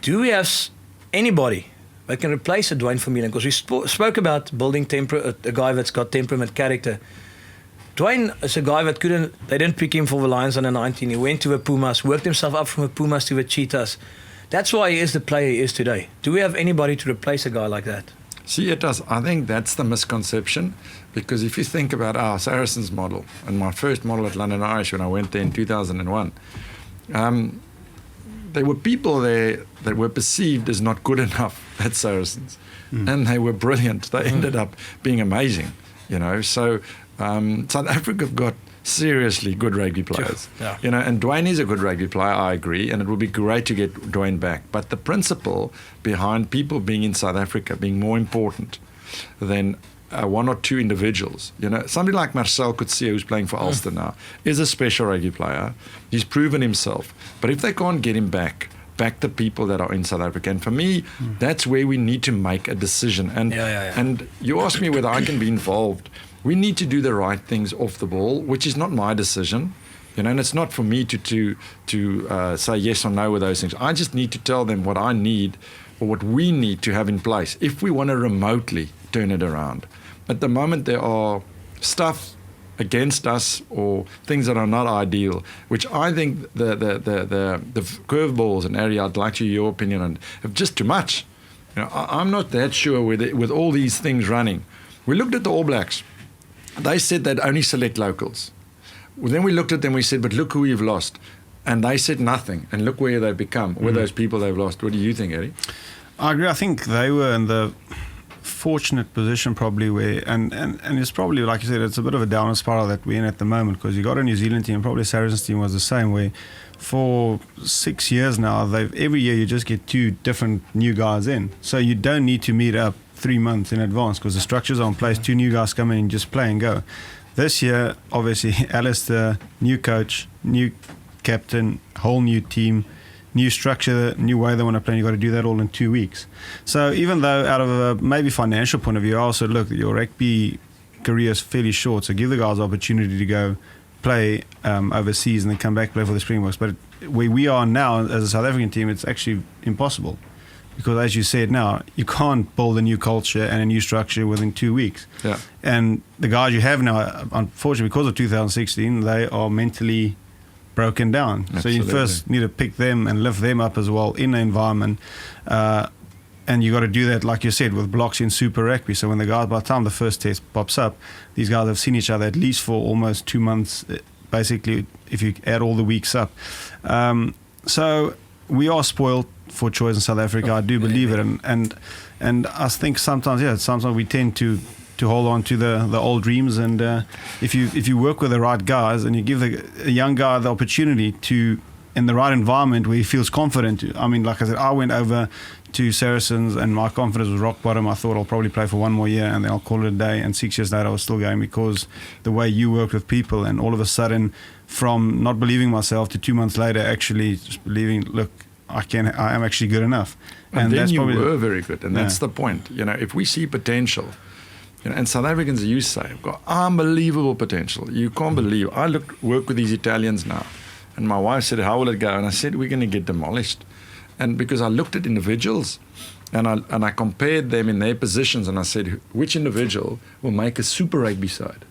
do we have anybody that can replace a Duane Vermeulen? Because we spoke about building a guy that's got temperament, character. Duane is a guy that they didn't pick him for the Lions under 19. He went to the Pumas, worked himself up from the Pumas to the Cheetahs. That's why he is the player he is today. Do we have anybody to replace a guy like that? See, I think that's the misconception, because if you think about our Saracens model and my first model at London Irish when I went there in 2001, there were people there that were perceived as not good enough at Saracens, and they were brilliant. They ended up being amazing, So South Africa have got seriously good rugby players, Yeah. And Duane is a good rugby player, I agree, and it would be great to get Duane back. But the principle behind people being in South Africa being more important than one or two individuals. Somebody like Marcel Coetzee, who's playing for Ulster now, is a special rugby player. He's proven himself. But if they can't get him back the people that are in South Africa. And for me, that's where we need to make a decision. And you asked me whether I can be involved. We need to do the right things off the ball, which is not my decision. And it's not for me to say yes or no with those things. I just need to tell them what I need or what we need to have in place if we want to remotely turn it around. At the moment, there are stuff against us or things that are not ideal, which I think the curveballs and area, I'd like to hear your opinion on, have just too much. I'm not that sure with all these things running. We looked at the All Blacks. They said they'd only select locals. Well, then we looked at them, we said, but look who we've lost. And they said nothing. And look where they've become, with those people they've lost. What do you think, Eddie? I agree. I think they were in the fortunate position probably where, and it's probably, like you said, it's a bit of a downward spiral that we're in at the moment, because you got a New Zealand team, probably Saracens team was the same, where for 6 years now, every year you just get 2 different new guys in. So you don't need to meet up 3 months in advance, because the structures are in place. 2 new guys come in and just play and go. This year, obviously, Alistair, new coach, new captain, whole new team, new structure, new way they want to play, and you've got to do that all in 2 weeks. So even though out of a maybe financial point of view, I also look at your rugby career is fairly short, so give the guys the opportunity to go play overseas and then come back play for the Springboks. But where we are now as a South African team, it's actually impossible. Because as you said now, you can't build a new culture and a new structure within 2 weeks. Yeah. And the guys you have now, unfortunately, because of 2016, they are mentally broken down. Absolutely. So you first need to pick them and lift them up as well in the environment. And you got to do that, like you said, with blocks in Super Rugby. So when the guys, by the time the first test pops up, these guys have seen each other at least for almost 2 months, basically, if you add all the weeks up. So we are spoiled for choice in South Africa. I do believe it, and I think sometimes we tend to hold on to the old dreams. And if you work with the right guys and you give a young guy the opportunity to, in the right environment where he feels confident. I mean, like I said, I went over to Saracens and my confidence was rock bottom. I thought I'll probably play for 1 more year and then I'll call it a day. And 6 years later, I was still going, because the way you work with people, and all of a sudden, from not believing myself to 2 months later actually just believing, look, I am actually good enough. And then that's you were very good, and that's the point. If we see potential, and South Africans, you say, have got unbelievable potential. You can't believe. I work with these Italians now, and my wife said, how will it go? And I said, we're going to get demolished. And because I looked at individuals, and I compared them in their positions, and I said, which individual will make a Super Rugby side?